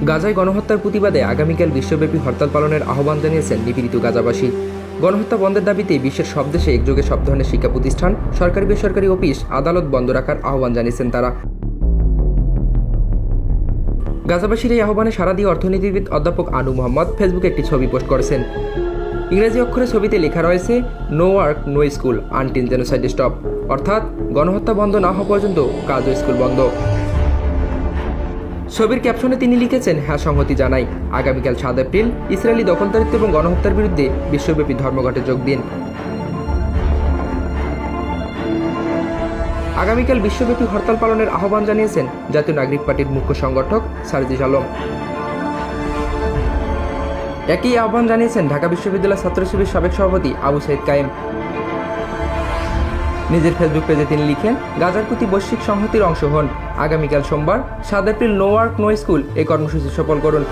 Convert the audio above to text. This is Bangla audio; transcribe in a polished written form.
গাজায় গণহত্যার প্রতিবাদে আগামীকাল বিশ্বব্যাপী হরতাল পালনের আহ্বান জানিয়েছেন নিপীড়িত গাজাবাসী। গণহত্যা বন্ধের দাবিতে বিশ্বের সব দেশে একযোগে সব ধরনের শিক্ষা প্রতিষ্ঠান, সরকারি বেসরকারি অফিস, আদালত বন্ধ রাখার আহ্বান জানিয়েছেন তারা। গাজাবাসীর এই আহ্বানে সাড়া দিয়ে অর্থনীতিবিদ অধ্যাপক আনু মোহাম্মদ ফেসবুকে একটি ছবি পোস্ট করেছেন। ইংরেজি অক্ষরে ছবিতে লেখা রয়েছে no work no school until genocide stop, অর্থাৎ গণহত্যা বন্ধ না হওয়া পর্যন্ত কাজ ও স্কুল বন্ধ। ছবির ক্যাপশনে তিনি লিখেছেন, হ্যাঁ সংহতি জানাই, আগামীকাল 7 এপ্রিল ইসরায়েলি দখলদারিত্ব এবং গণহত্যার বিরুদ্ধে বিশ্বব্যাপী ধর্মঘটে যোগ দিন। আগামীকাল বিশ্বব্যাপী হরতাল পালনের আহ্বান জানিয়েছেন জাতীয় নাগরিক পার্টির মুখ্য সংগঠক সারজিস আলম। একই আহ্বান জানিয়েছেন ঢাকা বিশ্ববিদ্যালয় ছাত্র শিবির সাবেক সভাপতি আবু সাইদ কায়েম। নিজের ফেসবুক পেজে তিনি লিখেন, গাজার প্রতি বৈশ্বিক সংহতির অংশ হন। আগামীকাল সোমবার 7 এপ্রিল নো ওয়ার্ক নো স্কুল এই কর্মসূচি সফল করুন।